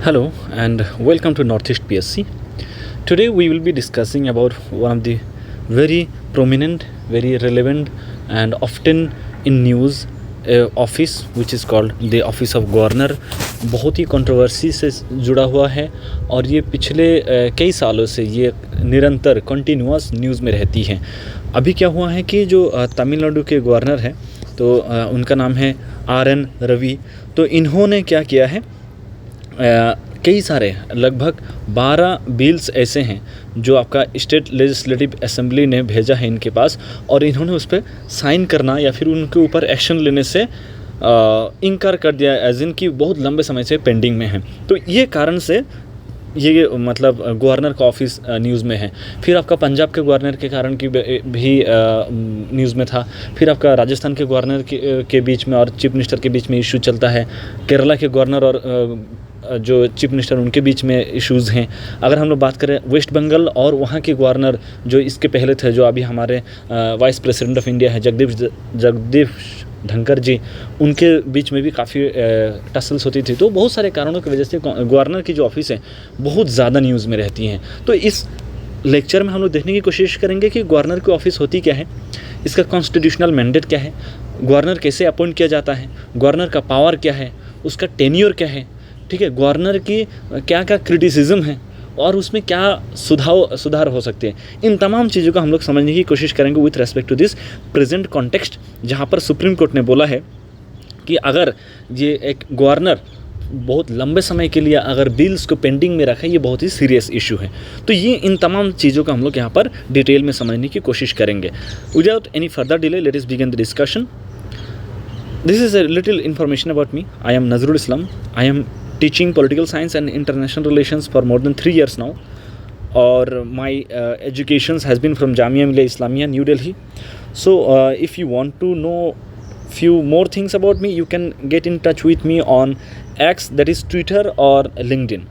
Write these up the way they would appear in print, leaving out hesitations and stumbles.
Hello and welcome to Northeast PSC. Today we will be discussing about one of the very prominent, very relevant and often in news office which is called the Office of Governor. बहुत ही controversy से जुड़ा हुआ है और ये पिछले कई सालों से ये निरंतर कंटिन्यूअस न्यूज़ में रहती है। अभी क्या हुआ है कि जो तमिलनाडु के गवर्नर हैं तो उनका नाम है RN रवि। तो इन्होंने क्या किया है, कई सारे लगभग 12 बिल्स ऐसे हैं जो आपका स्टेट लेजिस्लेटिव असेंबली ने भेजा है इनके पास और इन्होंने उस पर साइन करना या फिर उनके ऊपर एक्शन लेने से इनकार कर दिया, एज इन कि बहुत लंबे समय से पेंडिंग में है। तो ये कारण से ये मतलब गवर्नर का ऑफिस न्यूज़ में है। फिर आपका पंजाब के गवर्नर के कारण की भी न्यूज़ में था। फिर आपका राजस्थान के गवर्नर के बीच में और चीफ मिनिस्टर के बीच में इशू चलता है। केरला के गवर्नर और जो चीफ मिनिस्टर उनके बीच में इश्यूज़ हैं। अगर हम लोग बात करें वेस्ट बंगाल और वहाँ के गवर्नर जो इसके पहले थे, जो अभी हमारे वाइस प्रेसिडेंट ऑफ इंडिया है जगदीप धनखड़ जी, उनके बीच में भी काफ़ी टसल्स होती थी। तो बहुत सारे कारणों की वजह से गवर्नर की जो ऑफिस है बहुत ज़्यादा न्यूज़ में रहती हैं। तो इस लेक्चर में हम लोग देखने की कोशिश करेंगे कि गवर्नर की ऑफिस होती क्या है, इसका कॉन्स्टिट्यूशनल मैंडेट क्या है, गवर्नर कैसे अपॉइंट किया जाता है, गवर्नर का पावर क्या है, उसका टेन्योर क्या है, ठीक है, गवर्नर की क्या क्या क्रिटिसिज्म है और उसमें क्या सुधार हो सकते हैं। इन तमाम चीज़ों को हम लोग समझने की कोशिश करेंगे with respect to this present context, जहाँ पर सुप्रीम कोर्ट ने बोला है कि अगर ये एक गवर्नर बहुत लंबे समय के लिए अगर बिल्स को पेंडिंग में रखा है, ये बहुत ही सीरियस इशू है। तो ये इन तमाम चीज़ों को हम लोग यहाँ पर डिटेल में समझने की कोशिश करेंगे। Without any further delay let us begin the discussion. This is a little information about me. I am Nazrul Islam. I am teaching political science and international relations for more than 3 years now, or my educations has been from Jamia Millia Islamia, New Delhi. So if you want to know few more things about me, you can get in touch with me on X, that is Twitter or LinkedIn.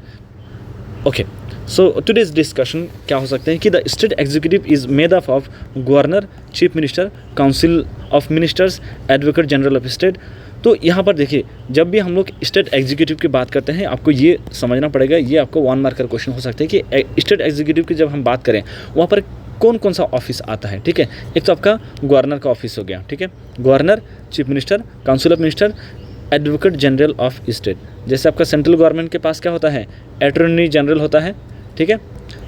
Okay, so today's discussion क्या हो सकते हैं कि the state executive is made up of governor, chief minister, council of ministers, advocate general of state. तो यहाँ पर देखिए, जब भी हम लोग स्टेट एग्जीक्यूटिव की बात करते हैं, आपको ये समझना पड़ेगा, ये आपको 1 मार्कर क्वेश्चन हो सकता है कि स्टेट एग्जीक्यूटिव की जब हम बात करें वहाँ पर कौन कौन सा ऑफिस आता है। ठीक है, एक तो आपका गवर्नर का ऑफिस हो गया, ठीक है, governor, chief minister, council of minister, advocate general of state. जैसे आपका सेंट्रल गवर्नमेंट के पास क्या होता है, अटॉर्नी जनरल होता है, ठीक है,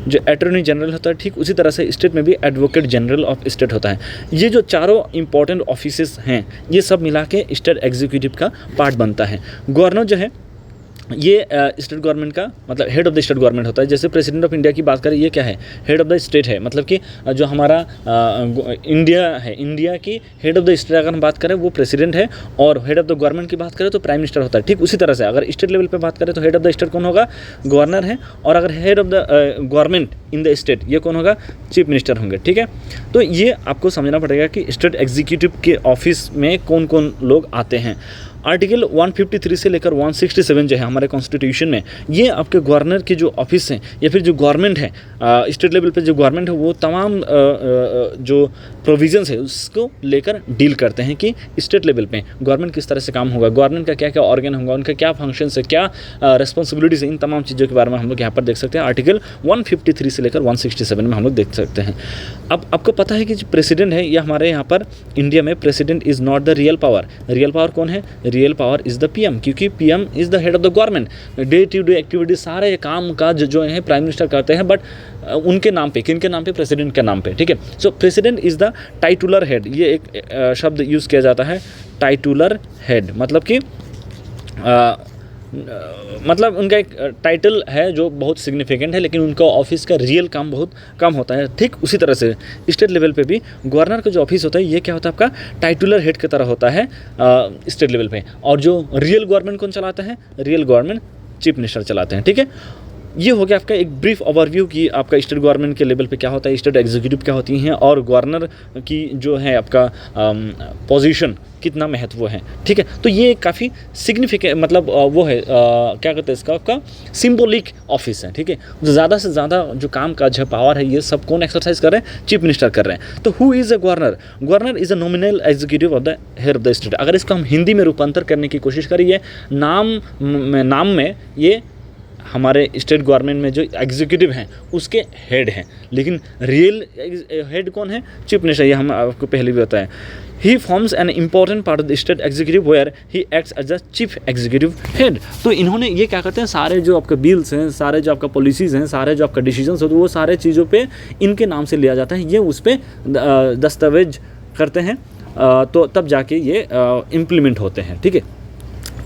जो अटॉर्नी जनरल होता है, ठीक उसी तरह से स्टेट में भी एडवोकेट जनरल ऑफ स्टेट होता है। ये जो चारों इंपॉर्टेंट ऑफिसेस हैं, ये सब मिला के स्टेट एग्जीक्यूटिव का पार्ट बनता है। गवर्नर जो है ये स्टेट गवर्नमेंट का मतलब head of the state government होता है। जैसे प्रेसिडेंट ऑफ इंडिया की बात करें, ये क्या है, हेड ऑफ द स्टेट है। मतलब कि जो हमारा इंडिया है, इंडिया की हेड ऑफ द स्टेट अगर हम बात करें वो प्रेसिडेंट है, और हेड ऑफ द गवर्नमेंट की बात करें तो प्राइम मिनिस्टर होता है। ठीक उसी तरह से अगर स्टेट लेवल पे बात करें तो हेड ऑफ द स्टेट कौन होगा, गवर्नर है, और अगर head of the government in the state ये कौन होगा, चीफ मिनिस्टर होंगे। ठीक है, तो ये आपको समझना पड़ेगा कि स्टेट एग्जीक्यूटिव के ऑफिस में कौन कौन लोग आते हैं। आर्टिकल 153 से लेकर 167 जो है हमारे कॉन्स्टिट्यूशन में, ये आपके गवर्नर के जो ऑफिस हैं या फिर जो गवर्नमेंट है, स्टेट लेवल पे जो गवर्नमेंट है, वो तमाम जो प्रोविजंस है उसको लेकर डील करते हैं कि स्टेट लेवल पे गवर्नमेंट किस तरह से काम होगा, गवर्नमेंट का क्या क्या ऑर्गन होगा, उनका क्या फंक्शंस है, क्या रिस्पॉन्सिबिलिटीज़ है। इन तमाम चीज़ों के बारे में हम लोग यहाँ पर देख सकते हैं। आर्टिकल 153 से लेकर 167 में हम लोग देख सकते हैं। अब आपको पता है कि जो प्रेसिडेंट है, या हमारे यहाँ पर इंडिया में president is not the real power. Real power कौन है, real power is the PM, क्योंकि PM is the head of the government. Day to day activities सारे काम काज जो है प्राइम मिनिस्टर करते हैं, बट उनके नाम पे, किनके नाम पे, प्रेसिडेंट के नाम पे। ठीक है, सो president is the titular head. ये एक शब्द यूज़ किया जाता है, टाइटुलर हेड, मतलब कि मतलब उनका एक टाइटल है जो बहुत सिग्निफिकेंट है, लेकिन उनका ऑफिस का रियल काम बहुत कम होता है। ठीक उसी तरह से स्टेट लेवल पे भी गवर्नर का जो ऑफिस होता है, ये क्या होता है, आपका टाइटुलर हेड की तरह होता है स्टेट लेवल पे। और जो रियल गवर्नमेंट कौन चलाता है, रियल गवर्नमेंट चीफ मिनिस्टर चलाते हैं। ठीक है, ये हो गया आपका एक ब्रीफ ओवरव्यू कि आपका स्टेट गवर्नमेंट के लेवल पे क्या होता है, स्टेट एग्जीक्यूटिव क्या होती हैं, और गवर्नर की जो है आपका पोजीशन कितना महत्व है। ठीक है, तो ये काफ़ी सिग्निफिकेंट मतलब वो है क्या कहते हैं इसका, आपका सिंबॉलिक ऑफिस है। ठीक है, जो ज़्यादा से ज़्यादा जो काम काज है, पावर है, ये सब कौन एक्सरसाइज कर रहे हैं, चीफ मिनिस्टर कर रहे हैं। तो who is a governor, governor is a nominal executive of the head of the state. अगर इसको हम हिंदी में रूपांतर करने की कोशिश करिए, नाम में ये हमारे स्टेट गवर्नमेंट में जो एग्जीक्यूटिव हैं उसके हेड हैं, लेकिन रियल हेड कौन है? Chief minister. ये हम आपको पहले भी बताया। He forms an important part of the state executive where he acts as the chief executive head. तो इन्होंने ये क्या करते हैं, सारे जो आपके बिल्स हैं, सारे जो आपका पॉलिसीज़ हैं, सारे जो आपका डिसीजंस होते हैं, वो सारे चीज़ों पे इनके नाम से लिया जाता है। ये उस पर दस्तावेज करते हैं, तो तब जाके ये इम्प्लीमेंट होते हैं। ठीक है,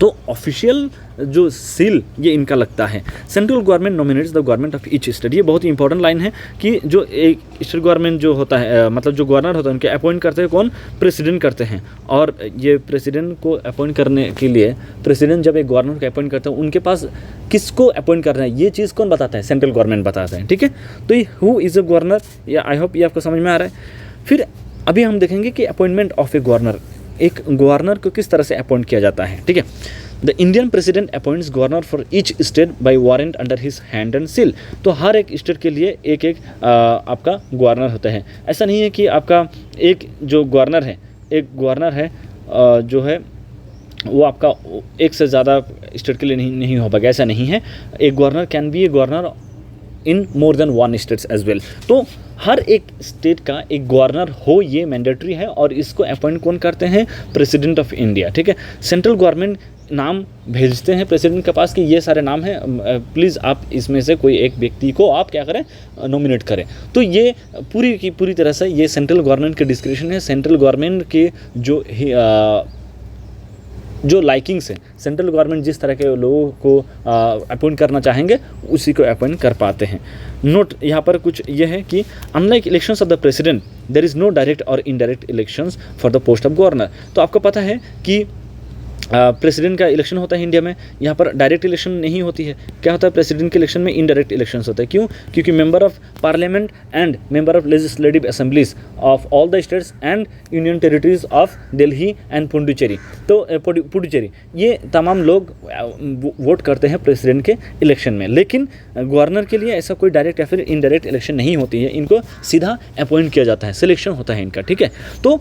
तो ऑफिशियल जो सील ये इनका लगता है। Central government nominates the government of each state. ये बहुत ही इंपॉर्टेंट लाइन है कि जो एक स्टेट गवर्नमेंट जो होता है, मतलब जो गवर्नर होता है, उनके अपॉइंट करते हैं कौन? प्रेसिडेंट करते हैं। और ये प्रेसिडेंट को अपॉइंट करने के लिए, प्रेसिडेंट जब एक गवर्नर को अपॉइंट करते हैं, उनके पास किसको अपॉइंट करना है ये चीज़ कौन बताता है? सेंट्रल गवर्नमेंट बताता है। ठीक है, तो ये हु इज़ अ गवर्नर, या आई होप ये आपको समझ में आ रहा है। फिर अभी हम देखेंगे कि अपॉइंटमेंट ऑफ ए गवर्नर, एक गवर्नर को किस तरह से अपॉइंट किया जाता है। ठीक है, the Indian president appoints governor for each state by warrant under his hand and seal. तो हर एक स्टेट के लिए एक एक आपका गवर्नर होता है। ऐसा नहीं है कि आपका एक जो गवर्नर है, एक गवर्नर है जो है वो आपका एक से ज़्यादा स्टेट के लिए नहीं हो पाएगा, ऐसा नहीं है। एक governor can be a governor in more than one states as well. तो हर एक स्टेट का एक गवर्नर हो ये मैंडेटरी है, और इसको अपॉइंट कौन करते हैं? President of India. ठीक है, सेंट्रल गवर्नमेंट नाम भेजते हैं प्रेसिडेंट के पास कि ये सारे नाम हैं, प्लीज़ आप इसमें से कोई एक व्यक्ति को आप क्या करें? नॉमिनेट करें। तो ये पूरी की पूरी तरह से ये सेंट्रल गवर्नमेंट के डिस्क्रिप्शन है। सेंट्रल गवर्नमेंट के जो लाइकिंग्स हैं, सेंट्रल गवर्नमेंट जिस तरह के लोगों को अपॉइंट करना चाहेंगे उसी को अपॉइंट कर पाते हैं। नोट यहाँ पर कुछ ये है कि unlike elections of the president there is no direct or indirect elections for the post of governor. तो आपको पता है कि प्रेसिडेंट का इलेक्शन होता है इंडिया में, यहाँ पर डायरेक्ट इलेक्शन नहीं होती है। क्या होता है? प्रेसिडेंट के इलेक्शन में इनडायरेक्ट इलेक्शंस होता है। क्यों? क्योंकि member of parliament and member of legislative assemblies of all the states and union territories of Delhi and Puducherry, तो पुडुचेरी, ये तमाम लोग वोट करते हैं प्रेसिडेंट के इलेक्शन में। लेकिन गवर्नर के लिए ऐसा कोई डायरेक्ट या फिर इनडायरेक्ट इलेक्शन नहीं होती है, इनको सीधा अपॉइंट किया जाता है, सिलेक्शन होता है इनका। ठीक है, तो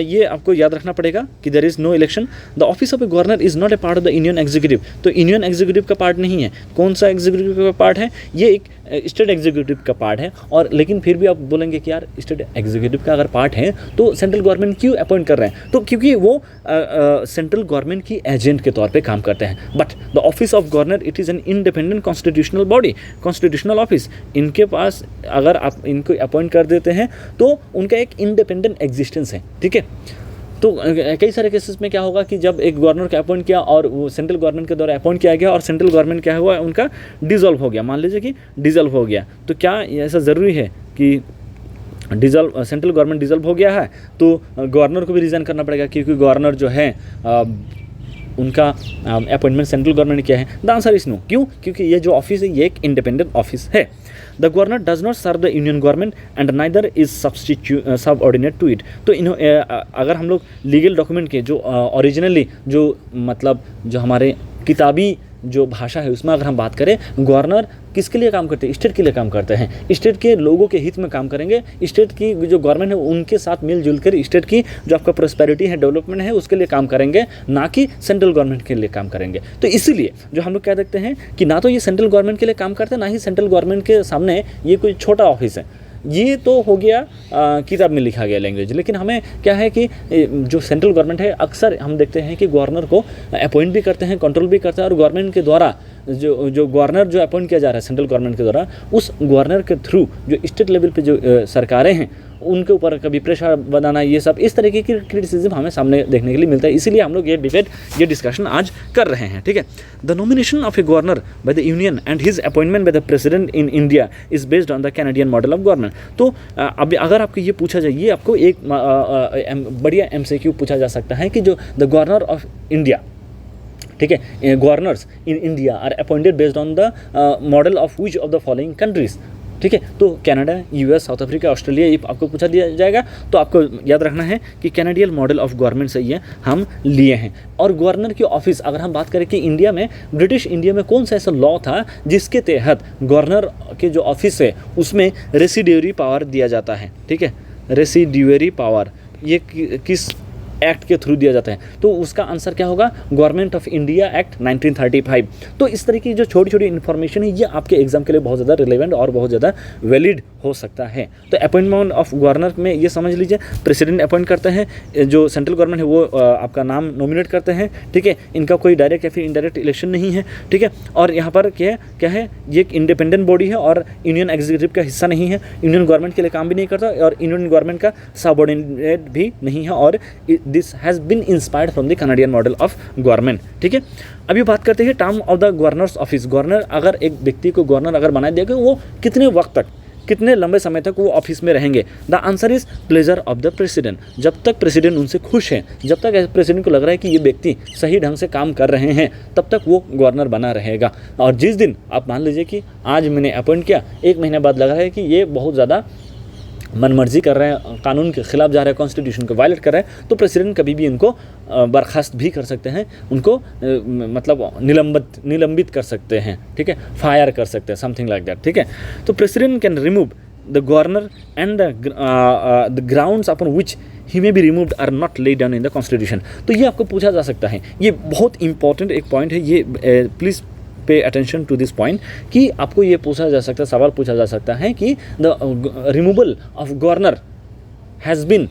ये आपको याद रखना पड़ेगा कि there is no election. The office of a governor is not a part of the Indian executive. तो इंडियन एग्जीक्यूटिव का पार्ट नहीं है। कौन सा एग्जीक्यूटिव का पार्ट है? ये एक स्टेट एग्जीक्यूटिव का पार्ट है। और लेकिन फिर भी आप बोलेंगे कि यार स्टेट एग्जीक्यूटिव का अगर पार्ट है तो सेंट्रल गवर्नमेंट क्यों अपॉइंट कर रहे हैं? तो क्योंकि वो सेंट्रल गवर्नमेंट की एजेंट के तौर पे काम करते हैं। But the office of governor it is an independent constitutional body, constitutional office. इनके पास अगर आप इनको अपॉइंट कर देते हैं तो उनका एक इंडिपेंडेंट एग्जिस्टेंस है। ठीक है, तो कई सारे केसेस में क्या होगा कि जब एक गवर्नर को अपॉइंट किया और वो सेंट्रल गवर्नमेंट के द्वारा अपॉइंट किया गया और सेंट्रल गवर्नमेंट क्या हुआ, उनका डिसॉल्व हो गया। मान लीजिए कि डिसॉल्व हो गया, तो क्या ऐसा ज़रूरी है कि सेंट्रल गवर्नमेंट डिसॉल्व हो गया है तो गवर्नर को भी रिज़ाइन करना पड़ेगा? क्योंकि गवर्नर जो है उनका अपॉइंटमेंट सेंट्रल गवर्नमेंट ने किया है। The answer is no. क्यों? क्योंकि ये जो ऑफिस है ये एक इंडिपेंडेंट ऑफिस है। The governor does not serve the union government and neither is subordinate to it. तो अगर हम लोग लीगल डॉक्यूमेंट के जो ओरिजिनली जो मतलब जो हमारे किताबी जो भाषा है उसमें अगर हम बात करें, गवर्नर किसके लिए काम करते हैं? स्टेट के लिए काम करते हैं। स्टेट के लोगों के हित में काम करेंगे। स्टेट की जो गवर्नमेंट है उनके साथ मिलजुल कर स्टेट की जो आपका प्रोस्पेरिटी है, डेवलपमेंट है, उसके लिए काम करेंगे, ना कि सेंट्रल गवर्नमेंट के लिए काम करेंगे। तो इसीलिए जो हम लोग कह सकते हैं कि ना तो ये सेंट्रल गवर्नमेंट के लिए काम करते हैं, ना ही सेंट्रल गवर्नमेंट के सामने ये कोई छोटा ऑफिस है। ये तो हो गया किताब में लिखा गया लैंग्वेज। लेकिन हमें क्या है कि जो सेंट्रल गवर्नमेंट है अक्सर हम देखते हैं कि गवर्नर को अपॉइंट भी करते हैं, कंट्रोल भी करते हैं, और गवर्नमेंट के द्वारा जो गवर्नर जो अपॉइंट किया जा रहा है सेंट्रल गवर्नमेंट के द्वारा, उस गवर्नर के थ्रू जो स्टेट लेवल पे जो सरकारें हैं उनके ऊपर कभी प्रेशर बनाना, ये सब इस तरीके की क्रिटिसिज्म हमें सामने देखने के लिए मिलता है। इसीलिए हम लोग ये डिबेट, ये डिस्कशन आज कर रहे हैं। ठीक है, the nomination of a governor by the union and his appointment bye the president in India is based on the Canadian model of government. तो अब अगर आपको ये पूछा जाए, ये आपको एक बढ़िया MCQ पूछा जा सकता है कि जो द गवर्नर ऑफ इंडिया, ठीक है, governors in India are appointed based on the model of which of the following countries. ठीक है, तो Canada, US, South Africa, Australia, ये आपको पूछा दिया जाएगा। तो आपको याद रखना है कि कैनेडियन मॉडल ऑफ गवर्नमेंट से ये हम लिए हैं। और गवर्नर की ऑफिस अगर हम बात करें कि इंडिया में, ब्रिटिश इंडिया में कौन सा ऐसा लॉ था जिसके तहत गवर्नर के जो ऑफिस है उसमें रेसिड्यूरी पावर दिया जाता है। ठीक है, रेसिड्यूरी पावर, ये किस एक्ट के थ्रू दिया जाता है? तो उसका आंसर क्या होगा? Government of India act 1935। तो इस तरह की जो छोटी छोटी इन्फॉर्मेशन है ये आपके एग्जाम के लिए बहुत ज़्यादा रिलेवेंट और बहुत ज़्यादा वैलिड हो सकता है। तो अपॉइंटमेंट ऑफ गवर्नर में ये समझ लीजिए, प्रेसिडेंट अपॉइंट करते हैं, जो सेंट्रल गवर्नमेंट है वो आपका नाम नॉमिनेट करते हैं, ठीक है। इनका कोई डायरेक्ट या फिर इनडायरेक्ट इलेक्शन नहीं है, ठीक है। और यहाँ पर क्या है, ये एक इंडिपेंडेंट बॉडी है और यूनियन एग्जीक्यूटिव का हिस्सा नहीं है, यूनियन गवर्नमेंट के लिए काम भी नहीं करता और यूनियन गवर्नमेंट का सबऑर्डिनेट भी नहीं है। और this has been inspired from the Canadian model of government, ठीक है। अभी बात करते हैं term of the governor's office. Governor, अगर एक व्यक्ति को गवर्नर अगर बना दिया गया, वो कितने वक्त तक, कितने लंबे समय तक वो ऑफिस में रहेंगे? The answer is pleasure of the president. जब तक प्रेसिडेंट उनसे खुश है, जब तक प्रेसिडेंट को लग रहा है कि ये व्यक्ति सही ढंग से काम कर रहे हैं, तब तक वो गवर्नर बना रहेगा। और जिस दिन आप मान लीजिए कि आज मैंने अपॉइंट किया, 1 महीने बाद लग रहा है कि ये बहुत ज़्यादा मनमर्जी कर रहे हैं, कानून के खिलाफ जा रहे हैं, कॉन्स्टिट्यूशन को वायलेट कर रहे हैं, तो प्रेसिडेंट कभी भी इनको बर्खास्त भी कर सकते हैं, उनको मतलब निलंबित कर सकते हैं, ठीक है, फायर कर सकते हैं, समथिंग लाइक दैट, ठीक है। तो president can remove the governor and the grounds upon which he may be removed are not laid down in the constitution. तो ये आपको पूछा जा सकता है, ये बहुत इंपॉर्टेंट एक पॉइंट है, ये please pay attention to this point, कि आपको ये पूछा जा सकता है, सवाल पूछा जा सकता है कि the removal of governor has been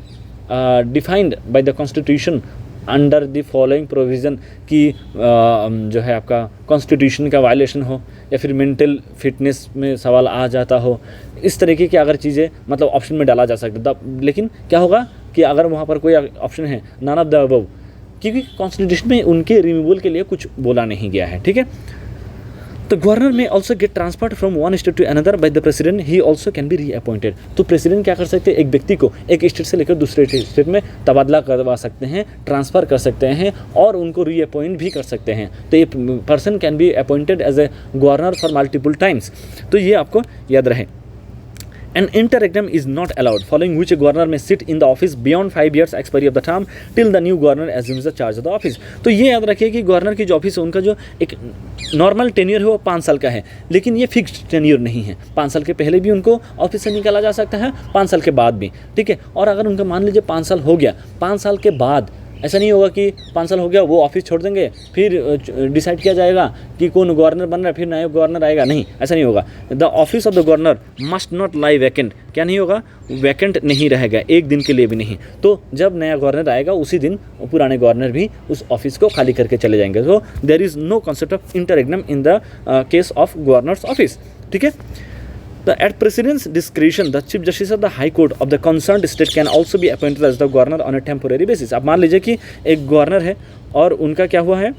defined by the constitution under the following provision, कि जो है आपका कॉन्स्टिट्यूशन का वायलेशन हो या फिर मेंटल फिटनेस में सवाल आ जाता हो, इस तरीके की अगर चीज़ें मतलब ऑप्शन में डाला जा सकता है। लेकिन क्या होगा कि अगर वहाँ पर कोई ऑप्शन है नन ऑफ द अबव, क्योंकि कॉन्स्टिट्यूशन में उनके रिमूवल के लिए कुछ बोला नहीं गया है, ठीक है। तो governor may also get transferred from one state to another by the president, he also can be reappointed. तो प्रेसिडेंट क्या कर सकते हैं, एक व्यक्ति को एक स्टेट से लेकर दूसरे स्टेट में तबादला करवा सकते हैं, ट्रांसफ़र कर सकते हैं और उनको रीअपॉइंट भी कर सकते हैं। तो ये person can be appointed as a governor for multiple times. तो ये आपको याद रहे। An interregnum is not allowed, following which a governor may sit in the office beyond 5 years expiry of the term till the new governor assumes the charge of the office। तो ये याद रखिए कि गवर्नर की जो office है उनका जो एक नॉर्मल टेन्योर है वो 5 साल का है, लेकिन ये फिक्स्ड टेन्योर नहीं है। 5 साल के पहले भी उनको ऑफिस से निकाला जा सकता है, 5 साल के बाद भी, ठीक है। और अगर उनका मान लीजिए 5 साल हो गया, 5 साल के बाद ऐसा नहीं होगा कि 5 साल हो गया वो ऑफिस छोड़ देंगे, फिर डिसाइड किया जाएगा कि कौन गवर्नर बन रहा है, फिर नया गवर्नर आएगा, नहीं, ऐसा नहीं होगा। The office of the governor must not lie vacant. क्या नहीं होगा? वैकेंट नहीं रहेगा, एक दिन के लिए भी नहीं। तो जब नया गवर्नर आएगा उसी दिन पुराने गवर्नर भी उस ऑफिस को खाली करके चले जाएंगे। तो there is no concept of interregnum in the case of governors office, ठीक है। At President's discretion, the Chief Justice of the High Court of the concerned state can also be appointed as the governor on a temporary basis। अब मान लीजिए कि एक governor है और उनका क्या हुआ है,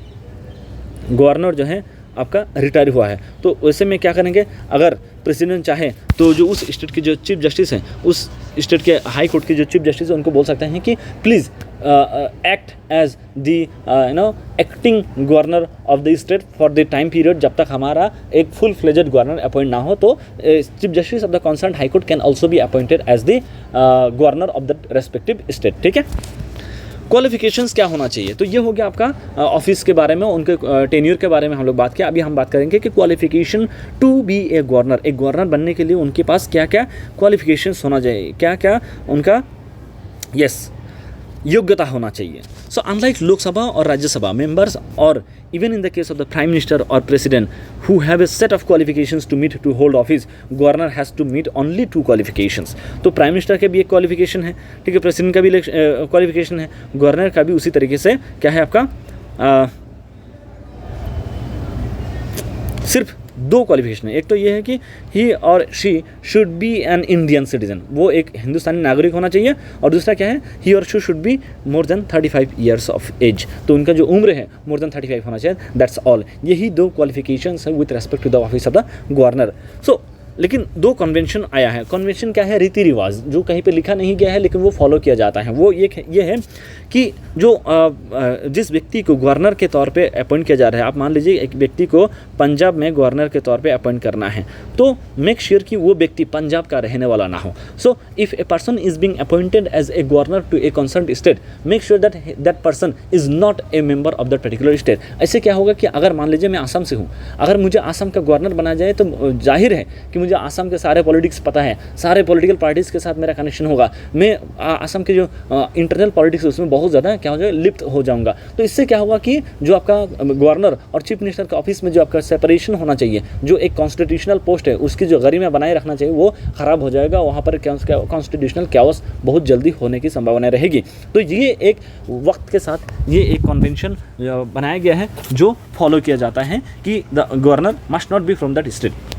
गवर्नर जो है आपका रिटायर हुआ है, तो वैसे में क्या करेंगे, अगर प्रेसिडेंट चाहे तो जो उस स्टेट के जो चीफ जस्टिस हैं, उस स्टेट के हाई कोर्ट के जो चीफ जस्टिस हैं, उनको बोल सकते हैं कि please act as the acting governor of the state for the time period, जब तक हमारा एक फुल फ्लेजेड गवर्नर अपॉइंट ना हो। तो chief justice of the concern high court can also be appointed as the governor of the respective state, ठीक है। Qualifications क्या होना चाहिए, तो ये हो गया आपका ऑफिस के बारे में, उनके टेन्योर के बारे में हम लोग बात किया। अभी हम बात करेंगे कि qualification to be a governor, एक गवर्नर बनने के लिए उनके पास क्या क्या क्वालिफिकेशंस होना चाहिए, क्या क्या उनका योग्यता होना चाहिए। सो अनलाइक लोकसभा और राज्यसभा मेंबर्स और even in the case of the prime minister or president who have a set of qualifications to meet to hold office, governor has to meet only 2 qualifications। तो प्राइम मिनिस्टर के भी एक qualification है, ठीक है, president का भी qualification है, गवर्नर का भी उसी तरीके से क्या है आपका सिर्फ 2 क्वालिफिकेशन है। एक तो ये है कि ही or she should B an Indian citizen, वो एक हिंदुस्तानी नागरिक होना चाहिए, और दूसरा क्या है, he or she should be more than 35 years of age, तो उनका जो उम्र है मोर देन 35 होना चाहिए, दैट्स ऑल। यही 2 क्वालिफिकेशंस है with respect to the office of the governor. So लेकिन 2 कन्वेंशन आया है। कन्वेंशन क्या है, रीति रिवाज, जो कहीं पे लिखा नहीं गया है लेकिन वो फॉलो किया जाता है। वो ये है कि जो जिस व्यक्ति को गवर्नर के तौर पे अपॉइंट किया जा रहा है, आप मान लीजिए एक व्यक्ति को पंजाब में गवर्नर के तौर पे अपॉइंट करना है, तो मेक श्योर कि वो व्यक्ति पंजाब का रहने वाला ना हो। So if a person is being appointed as a governor to a concerned state, make sure that person is not a member of that particular state. ऐसे क्या होगा कि अगर मान लीजिए मैं आसाम से हूँ, अगर मुझे आसाम का गवर्नर बनाया जाए तो जाहिर है कि मुझे मुझे आसाम के सारे पॉलिटिक्स पता है, सारे पॉलिटिकल पार्टीज़ के साथ मेरा कनेक्शन होगा, मैं आसाम के जो इंटरनल पॉलिटिक्स है उसमें बहुत ज़्यादा क्या हो जाएगा, लिप्त हो जाऊँगा। तो इससे क्या होगा कि जो आपका गवर्नर और चीफ मिनिस्टर के ऑफिस में जो आपका सेपरेशन होना चाहिए, जो एक कॉन्स्टिट्यूशनल पोस्ट है उसकी जो गरिमा बनाए रखना चाहिए, वो ख़राब हो जाएगा। वहाँ पर कॉन्स्टिट्यूशनल कैओस बहुत जल्दी होने की संभावना रहेगी। तो ये एक वक्त के साथ ये एक कन्वेंशन बनाया गया है जो फॉलो किया जाता है कि the governor must not be from that state.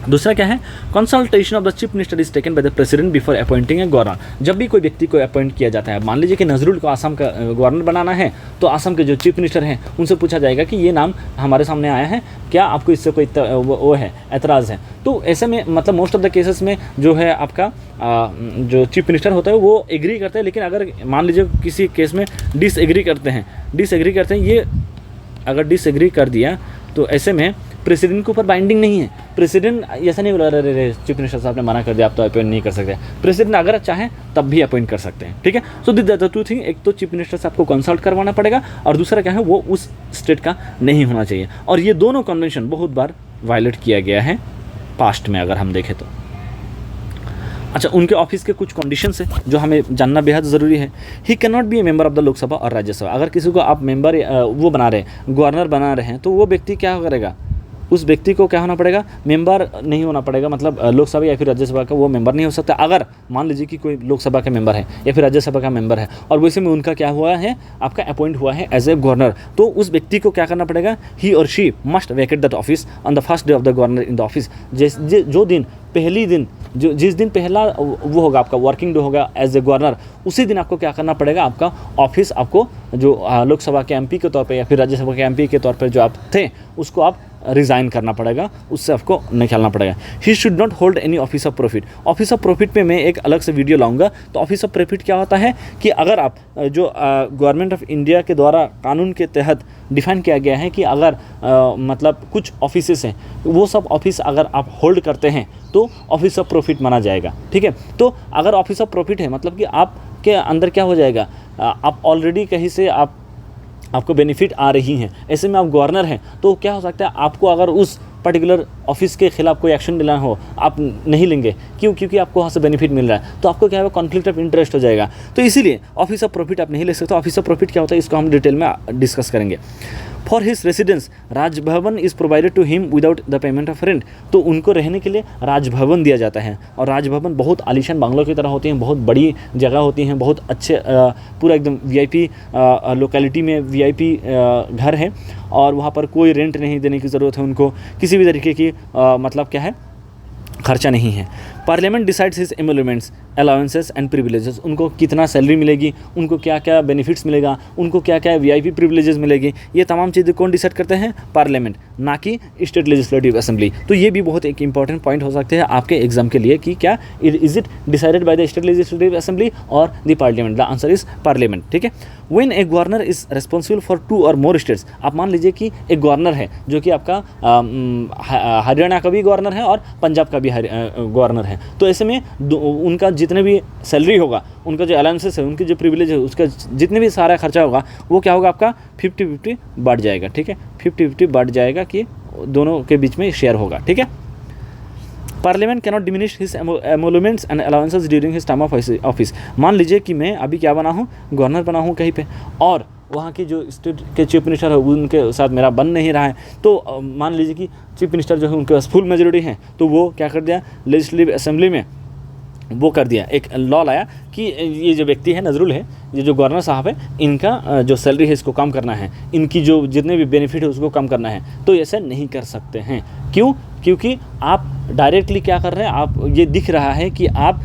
दूसरा क्या है, consultation of the chief minister is taken by the president before appointing a governor. जब भी कोई व्यक्ति को अपॉइंट किया जाता है, मान लीजिए कि नजरुल को आसाम का गवर्नर बनाना है, तो आसाम के जो चीफ मिनिस्टर हैं उनसे पूछा जाएगा कि ये नाम हमारे सामने आया है, क्या आपको इससे कोई वो है, एतराज़ है। तो ऐसे में मतलब मोस्ट ऑफ द केसेस में जो है आपका जो चीफ मिनिस्टर होता है वो एग्री करते हैं, लेकिन अगर मान लीजिए किसी केस में डिसएग्री करते हैं, ये अगर डिसएग्री कर दिया तो ऐसे में प्रेसिडेंट के ऊपर बाइंडिंग नहीं है। प्रेसिडेंट ऐसा नहीं बोला अरे चीफ मिनिस्टर साहब ने मना कर दिया, आप तो अपॉइंट नहीं कर सकते। प्रेसिडेंट अगर चाहे तब भी अपॉइंट कर सकते हैं, ठीक है। सो द टू थिंग, एक तो चीफ मिनिस्टर से आपको कंसल्ट करवाना पड़ेगा और दूसरा क्या है, वो उस स्टेट का नहीं होना चाहिए। और ये दोनों कन्वेंशन बहुत बार वायलेट किया गया है पास्ट में, अगर हम देखें तो। अच्छा, उनके ऑफिस के कुछ कंडीशंस है जो हमें जानना बेहद ज़रूरी है। He can not B A member of the Lok Sabha और राज्यसभा। अगर किसी को आप मेंबर वो बना रहे हैं, गवर्नर बना रहे हैं, तो वो व्यक्ति क्या करेगा, उस व्यक्ति को क्या होना पड़ेगा, मेंबर नहीं होना पड़ेगा, मतलब लोकसभा या फिर राज्यसभा का वो मेंबर नहीं हो सकता। अगर मान लीजिए कि कोई लोकसभा का मेंबर है या फिर राज्यसभा का मेंबर है और वैसे में उनका क्या हुआ है, आपका अपॉइंट हुआ है एज ए गवर्नर, तो उस व्यक्ति को क्या करना पड़ेगा, ही or she must Venkat that office on the first day of the governor in the office. जो दिन पहली दिन जिस दिन पहला वो होगा आपका वर्किंग डे होगा एज ए गवर्नर, उसी दिन आपको क्या करना पड़ेगा, आपका ऑफिस आपको जो लोकसभा के एमपी के तौर पे या फिर राज्यसभा के एमपी के तौर पर जो आप थे उसको आप रिज़ाइन करना पड़ेगा, उससे आपको निकालना पड़ेगा। He should not hold any office of profit. Office of profit पे मैं एक अलग से वीडियो लाऊंगा। तो ऑफिस ऑफ प्रॉफिट क्या होता है कि अगर आप जो गवर्नमेंट ऑफ इंडिया के द्वारा कानून के तहत डिफाइन किया गया है कि अगर मतलब कुछ ऑफिसेस हैं, वो सब ऑफिस अगर आप होल्ड करते हैं तो ऑफिस ऑफ प्रॉफिट माना जाएगा, ठीक है। तो अगर ऑफिस ऑफ प्रॉफिट है मतलब कि आपके अंदर क्या हो जाएगा, आप ऑलरेडी कहीं से आपको बेनिफिट आ रही हैं, ऐसे में आप गवर्नर हैं, तो क्या हो सकता है, आपको अगर उस पर्टिकुलर ऑफिस के खिलाफ कोई एक्शन लेना हो, आप नहीं लेंगे। क्यों? क्योंकि आपको वहाँ से बेनिफिट मिल रहा है, तो आपको क्या है, कॉन्फ्लिक्ट ऑफ इंटरेस्ट हो जाएगा। तो इसीलिए ऑफिस ऑफ प्रॉफिट आप नहीं ले सकते। ऑफिस ऑफ प्रॉफिट क्या होता है, इसको हम डिटेल में डिस्कस करेंगे। For his residence Raj Bhavan is provided to him without the payment of rent. तो उनको रहने के लिए राजभवन दिया जाता है, और राजभवन बहुत आलीशान बंगलों की तरह होती हैं, बहुत बड़ी जगह होती हैं, बहुत अच्छे पूरा एकदम वीआईपी लोकेलिटी में वीआईपी घर है, और वहाँ पर कोई रेंट नहीं देने की ज़रूरत है उनको, किसी भी तरीके की मतलब क्या है, खर्चा नहीं है। Parliament decides his emoluments allowances and privileges. उनको कितना सैलरी मिलेगी, उनको क्या क्या बेनिफिट्स मिलेगा, उनको क्या क्या वीआईपी प्रिविलेजेस मिलेगी, ये तमाम चीज़ें कौन डिसाइड करते हैं, पार्लियामेंट, ना कि स्टेट लेजिस्लेटिव असेंबली। तो ये भी बहुत एक इंपॉर्टेंट पॉइंट हो सकते हैं आपके एग्जाम के लिए कि क्या is it decided by the state legislative assembly or the parliament. The answer is parliament, ठीक है। When a governor is responsible for 2 or more states. आप मान लीजिए कि एक गवर्नर है जो कि आपका हरियाणा का भी गवर्नर है और पंजाब का भी गवर्नर है, तो ऐसे में उनका जितने भी सैलरी होगा, उनका जो अलाउंसेस है, उनकी जो प्रिविलेज है, उसका जितने भी सारा खर्चा होगा, वो क्या होगा, आपका 50-50 बढ़ जाएगा, ठीक है। 50-50 बढ़ जाएगा कि दोनों के बीच में शेयर होगा, ठीक है। Parliament cannot diminish his emoluments and allowances during his time of office. मान लीजिए कि मैं अभी क्या बना हूँ, गवर्नर बना हूँ कहीं पे, और वहाँ की जो स्टेट के चीफ मिनिस्टर है उनके साथ मेरा बन नहीं रहा है, तो मान लीजिए कि चीफ मिनिस्टर जो है उनके पास फुल मेजोरिटी है, तो वो क्या कर दिया, लेजिस्लेटिव असेंबली में वो कर दिया, एक लॉ लाया कि ये जो व्यक्ति है, नजरुल है, ये जो गवर्नर साहब है, इनका जो सैलरी है इसको कम करना है, इनकी जो जितने भी बेनिफिट है उसको कम करना है। तो ऐसा नहीं कर सकते हैं। क्यों? क्योंकि आप डायरेक्टली क्या कर रहे हैं, आप ये दिख रहा है कि आप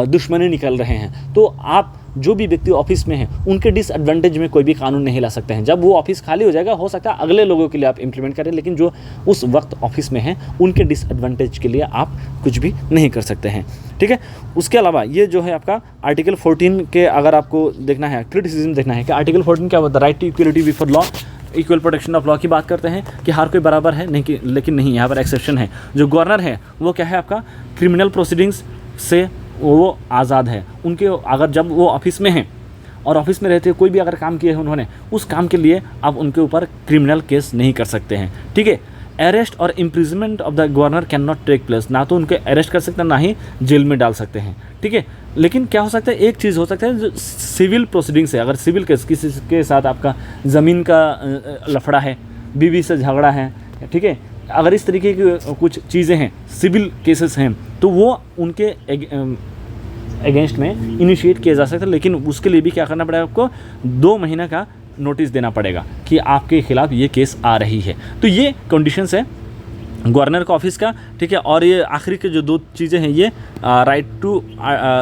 दुश्मनी निकल रहे हैं। तो आप जो भी व्यक्ति ऑफिस में हैं उनके डिसएडवांटेज में कोई भी कानून नहीं ला सकते हैं। जब वो ऑफिस खाली हो जाएगा, हो सकता है अगले लोगों के लिए आप इम्प्लीमेंट करें, लेकिन जो उस वक्त ऑफिस में हैं उनके डिसएडवांटेज के लिए आप कुछ भी नहीं कर सकते हैं, ठीक है। उसके अलावा ये जो है आपका आर्टिकल 14 के अगर आपको देखना है, क्रिटिसिज्म देखना है कि आर्टिकल 14 क्या होता है, right to equality before law, equal protection of law की बात करते हैं कि हर कोई बराबर है, नहीं, लेकिन नहीं, यहाँ पर एक्सेप्शन है। जो गवर्नर है वो क्या है, आपका क्रिमिनल प्रोसीडिंग्स से वो आज़ाद है। उनके अगर जब वो ऑफिस में हैं और ऑफिस में रहते हुए कोई भी अगर काम किए हैं उन्होंने, उस काम के लिए आप उनके ऊपर क्रिमिनल केस नहीं कर सकते हैं, ठीक है। अरेस्ट और imprisonment of the governor can not take place, ना तो उनके अरेस्ट कर सकते हैं ना ही जेल में डाल सकते हैं, ठीक है। लेकिन क्या हो सकता है, एक चीज़ हो सकता है जो सिविल प्रोसीडिंग से, अगर सिविल केस किसी के साथ आपका ज़मीन का लफड़ा है, बीवी से झगड़ा है, ठीक है, अगर इस तरीके की कुछ चीज़ें हैं, सिविल केसेस हैं, तो वो उनके अगेंस्ट में इनिशिएट किया जा सकता है। लेकिन उसके लिए भी क्या करना पड़ेगा, आपको 2 महीने का नोटिस देना पड़ेगा कि आपके खिलाफ ये केस आ रही है। तो ये कंडीशंस है गवर्नर का ऑफिस का, ठीक है। और ये आखिरी के जो 2 चीज़ें हैं, ये राइट टू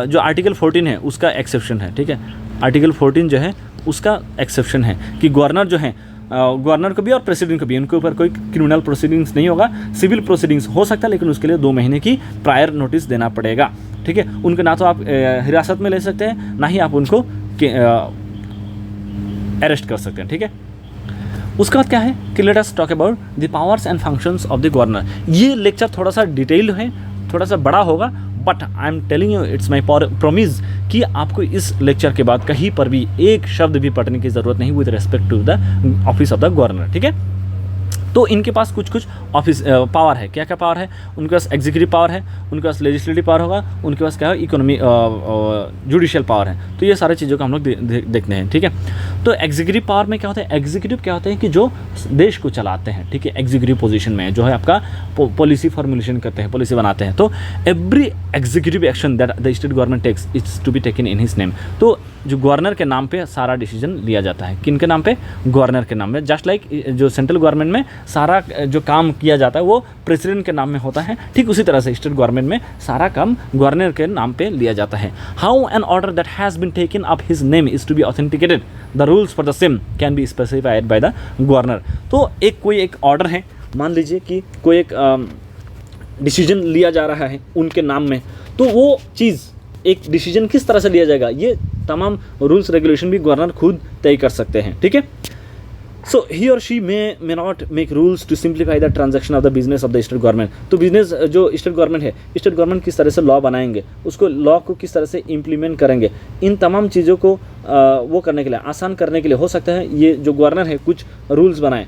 जो आर्टिकल 14 है उसका एक्सेप्शन है, ठीक है। आर्टिकल 14 जो है उसका एक्सेप्शन है कि गवर्नर जो है, गवर्नर को भी और प्रेसिडेंट को भी, उनके ऊपर कोई क्रिमिनल प्रोसीडिंग्स नहीं होगा, सिविल प्रोसीडिंग्स हो सकता है, लेकिन उसके लिए 2 महीने की प्रायर नोटिस देना पड़ेगा, ठीक है। उनको ना तो आप हिरासत में ले सकते हैं, ना ही आप उनको अरेस्ट कर सकते हैं, ठीक है। उसके बाद क्या है कि let us talk about the powers and functions of the governor. ये लेक्चर थोड़ा सा डिटेल्ड है, थोड़ा सा बड़ा होगा, but I am telling you, it's my promise कि आपको इस लेक्चर के बाद कहीं पर भी एक शब्द भी पढ़ने की ज़रूरत नहीं with respect to the office of the governor, ठीक है। तो इनके पास कुछ कुछ ऑफिस पावर है। क्या क्या पावर है? उनके पास एग्जीक्यूटिव पावर है, उनके पास लेजिस्लेटिव पावर होगा, उनके पास क्या है इकोनॉमी जुडिशियल पावर है। तो ये सारी चीज़ों को हम लोग देखते हैं, ठीक है। तो एग्जीक्यूटिव पावर में क्या होता है? एग्जीक्यूटिव क्या होते हैं कि जो देश को चलाते हैं, ठीक है। एग्जीक्यूटिव पोजीशन में जो है आपका पॉलिसी फॉर्मुलेशन करते हैं, पॉलिसी बनाते हैं। तो every executive action that the state government takes it's to be taken in his name. तो जो गवर्नर के नाम पे सारा डिसीजन लिया जाता है। किन के नाम पे? गवर्नर के नाम में। जस्ट लाइक जो सेंट्रल गवर्नमेंट में सारा जो काम किया जाता है वो प्रेसिडेंट के नाम में होता है, ठीक उसी तरह से स्टेट गवर्नमेंट में सारा काम गवर्नर के नाम पे लिया जाता है। How an order that has been taken up his name is to be authenticated, the rules for the same can be specified by the governor. तो कोई एक ऑर्डर है, मान लीजिए कि कोई एक डिसीजन लिया जा रहा है उनके नाम में, तो वो चीज़ एक डिसीजन किस तरह से लिया जाएगा, ये तमाम रूल्स रेगुलेशन भी गवर्नर खुद तय कर सकते हैं, ठीक है। So he or she may not make rules to simplify the transaction of the business of the state government. तो बिजनेस जो स्टेट गवर्नमेंट है, स्टेट गवर्नमेंट किस तरह से लॉ बनाएंगे, उसको लॉ को किस तरह से इम्प्लीमेंट करेंगे, इन तमाम चीज़ों को वो करने के लिए, आसान करने के लिए हो सकता है ये जो गवर्नर है कुछ रूल्स बनाए,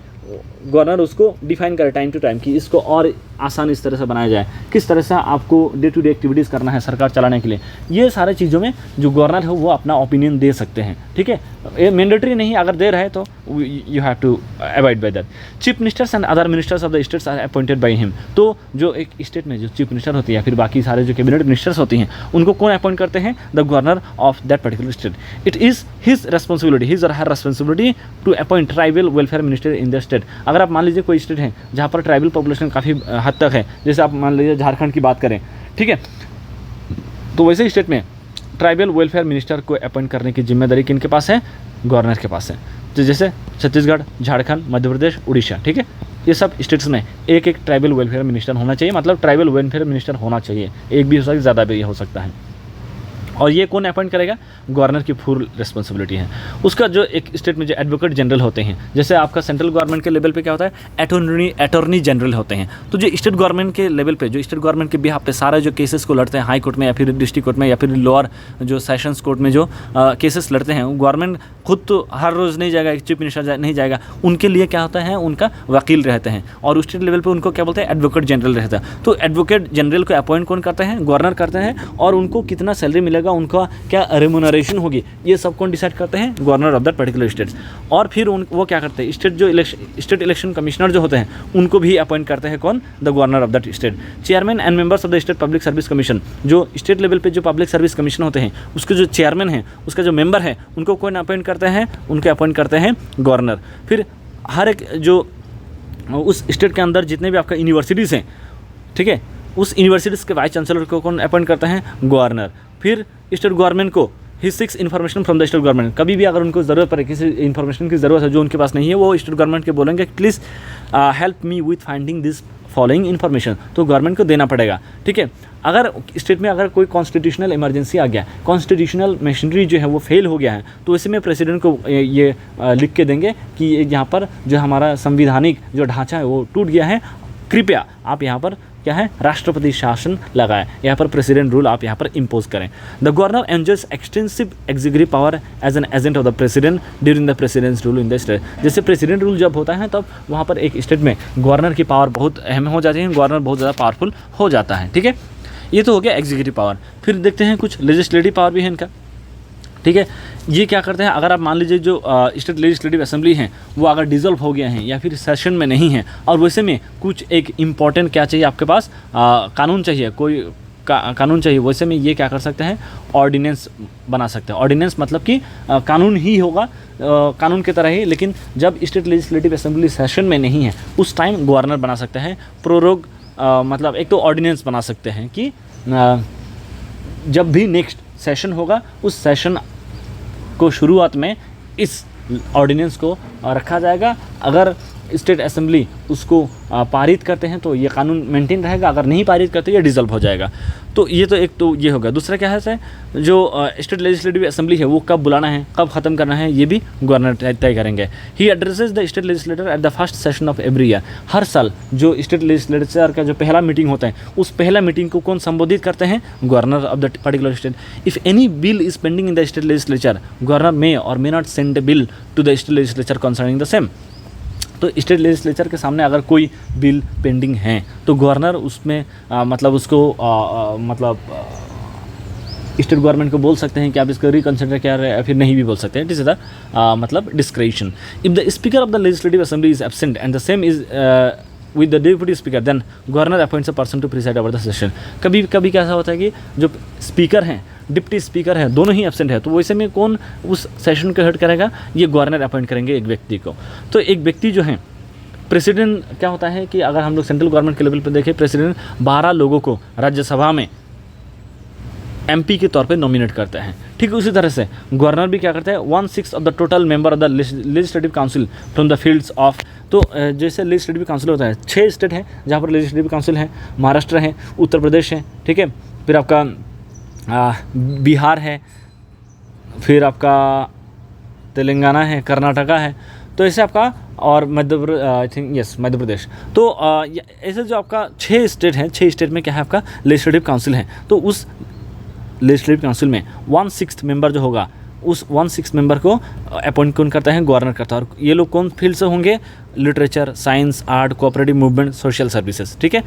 गवर्नर उसको डिफाइन करे टाइम टू टाइम कि इसको और आसान इस तरह से बनाया जाए, किस तरह से आपको डे टू डे एक्टिविटीज़ करना है सरकार चलाने के लिए। ये सारे चीज़ों में जो गवर्नर है वो अपना ओपिनियन दे सकते हैं, ठीक है। ये मैंडेटरी नहीं, अगर दे रहे तो you have to avoid by that. Chief ministers and other ministers of the states are appointed by him. तो जो एक स्टेट में जो चीफ मिनिस्टर होती है, फिर बाकी सारे जो कैबिनेट मिनिस्टर्स होती हैं, उनको कौन अपॉइंट करते हैं? The governor of that particular state. It is his responsibility, his or her responsibility to appoint tribal welfare minister in the state. अगर आप मान लीजिए कोई स्टेट है जहाँ पर ट्राइबल पॉपुलेशन काफ़ी हद तक है, जैसे आप मान लीजिए झारखंड की बात करें, ठीक है, तो वैसे स्टेट में ट्राइबल वेलफेयर मिनिस्टर को अपॉइंट करने की जिम्मेदारी किनके पास है? गवर्नर के पास है। तो जैसे छत्तीसगढ़, झारखंड, मध्य प्रदेश, उड़ीसा, ठीक है, ये सब स्टेट्स में एक एक ट्राइबल वेलफेयर मिनिस्टर होना चाहिए, मतलब ट्राइबल वेलफेयर मिनिस्टर होना चाहिए। एक भी हो सकता है, ज़्यादा भी हो सकता है। और ये कौन अपॉइंट करेगा? गवर्नर की फुल रिस्पॉन्सिबिलिटी है। उसका जो एक स्टेट में जो एडवोकेट जनरल होते हैं, जैसे आपका सेंट्रल गवर्नमेंट के लेवल पे क्या होता है? अटॉर्नी जनरल होते हैं। तो जो स्टेट गवर्नमेंट के लेवल पे, जो स्टेट गवर्नमेंट के बिहाफ पे सारे जो केसेस को लड़ते हैं हाई कोर्ट में या फिर डिस्ट्रिक्ट कोर्ट में या फिर लोअर जो सेशंस कोर्ट में जो केसेस लड़ते हैं, गवर्नमेंट खुद तो हर रोज़ नहीं जाएगा, चीफ मिनिस्टर नहीं जाएगा, उनके लिए क्या होता है? उनका वकील रहते हैं। और स्टेट लेवल पर उनको क्या बोलते हैं? एडवोकेट जनरल रहता है। तो एडवोकेट जनरल को अपॉइंट कौन करते हैं? गवर्नर करते हैं। और उनको कितना सैलरी मिलेगा, उनका क्या रेमुनरेशन होगी, ये सब कौन डिसाइड करते हैं? Governor of that particular state. और फिर वो क्या करते हैं? स्टेट इलेक्शन कमिश्नर जो होते हैं उनको भी अपॉइंट करते हैं कौन? The governor of that state. Chairman and members of the state public service commission, जो स्टेट लेवल पे जो पब्लिक सर्विस कमीशन होते हैं उसके जो चेयरमैन हैं, उसका जो मेंबर है, उनको कौन अपॉइंट करते हैं? उनके अपॉइंट करते हैं गवर्नर। फिर हर एक जो उस स्टेट के अंदर जितने भी आपका यूनिवर्सिटीज़ हैं, ठीक है, उस यूनिवर्सिटीज़ के वाइस चांसलर को कौन अपॉइंट करते हैं? गवर्नर। फिर स्टेट गवर्नमेंट को he seeks information from the state government. कभी भी अगर उनको ज़रूरत पड़े, किसी इन्फॉर्मेशन की ज़रूरत है जो उनके पास नहीं है, वो स्टेट गवर्नमेंट के बोलेंगे please help me with finding this following information, तो गवर्नमेंट को देना पड़ेगा, ठीक है। अगर स्टेट में अगर कोई कॉन्स्टिट्यूशनल इमरजेंसी आ गया, कॉन्स्टिट्यूशनल मशीनरी जो है वो फेल हो गया है, तो ऐसे में प्रेसिडेंट को ये लिख के देंगे कि यहाँ पर जो हमारा संविधानिक जो ढांचा है वो टूट गया है, कृपया आप यहाँ पर क्या है, राष्ट्रपति शासन लगाए, यहाँ पर प्रेसिडेंट रूल आप यहाँ पर इम्पोज करें। The governor enjoys extensive executive power as an agent of the president during the president's rule in the state. जैसे प्रेसिडेंट रूल जब होता है तब वहाँ पर एक स्टेट में गवर्नर की पावर बहुत अहम हो जाती है, गवर्नर बहुत ज़्यादा पावरफुल हो जाता है। ठीक है, ये तो हो गया एग्जीक्यूटिव पावर। फिर देखते हैं कुछ लेजिस्लेटिव पावर भी है इनका। ठीक है, ये क्या करते हैं, अगर आप मान लीजिए जो स्टेट लेजिस्लेटिव असेंबली हैं वो अगर डिज़ोल्व हो गया है या फिर सेशन में नहीं है और वैसे में कुछ एक इम्पॉर्टेंट क्या चाहिए आपके पास, कानून चाहिए, कोई कानून चाहिए, वैसे में ये क्या कर सकते हैं, ऑर्डिनेंस बना सकते हैं। ऑर्डिनेंस मतलब कि कानून ही होगा, कानून की तरह ही, लेकिन जब स्टेट लेजिस्लेटिव असेंबली सेशन में नहीं है उस टाइम गवर्नर बना सकते हैं। प्रोरोग मतलब एक तो ऑर्डिनेंस बना सकते हैं कि जब भी नेक्स्ट सेशन होगा उस सेशन को शुरुआत में इस ऑर्डिनेंस को रखा जाएगा। अगर स्टेट असेंबली उसको पारित करते हैं तो ये कानून मेंटेन रहेगा, अगर नहीं पारित करते ये डिसॉल्व हो जाएगा। तो ये तो एक तो ये होगा। दूसरा क्या है सर, जो स्टेट लेजिस्लेटिव असेंबली है वो कब बुलाना है, कब ख़त्म करना है, ये भी गवर्नर तय करेंगे। He addresses the state legislator at the first session of every year. हर साल जो स्टेट लेजिस्लेचर का जो पहला मीटिंग होता है उस पहला मीटिंग को कौन संबोधित करते हैं, governor of the particular state. If any bill is pending in the state legislature, governor may or may not send a bill to the state legislature concerning the same. तो स्टेट लेजिस्लेचर के सामने अगर कोई bill pending है तो governor उसमें मतलब उसको स्टेट गवर्नमेंट को बोल सकते हैं कि आप इसको रिकन्सिडर क्या रहे, या फिर नहीं भी बोल सकते हैं। इट इज़ द मतलब discretion. If the speaker of the legislative assembly is absent and the same is with the deputy speaker, then governor appoints a person to preside over the session. कभी कभी कैसा होता है कि जो speaker हैं, deputy speaker है, दोनों ही एब्सेंट है, तो वैसे में कौन उस सेशन को हेड करेगा, ये गवर्नर अपॉइंट करेंगे एक व्यक्ति को। तो एक व्यक्ति जो है प्रेसिडेंट, क्या होता है कि अगर हम लोग सेंट्रल गवर्नमेंट के लेवल पर देखें, प्रेसिडेंट 12 लोगों को राज्यसभा में एमपी के तौर पे नॉमिनेट करते हैं। ठीक उसी तरह से गवर्नर भी क्या करते हैं, 1/6 of the total member of the legislative council from the fields of. तो जैसे लेजिस्लेटिव काउंसिल होता है, 6 स्टेट है जहाँ पर लेजिस्लेटिव काउंसिल है, महाराष्ट्र है, उत्तर प्रदेश है, ठीक है, फिर आपका बिहार है, फिर आपका तेलंगाना है, कर्नाटका है, तो ऐसे आपका और मध्य प्रदेश। तो ऐसे जो आपका 6 स्टेट हैं, 6 स्टेट में क्या है आपका लेजिस्लेटिव काउंसिल है। तो उस लेजिस्लेटिव काउंसिल में 1/6 मेंबर जो होगा, उस 1/6 मेंबर को अपॉइंट कौन करता है, गवर्नर करता है। और ये लोग कौन फील्ड से होंगे, literature, science, art, cooperative movement, social services. ठीक है,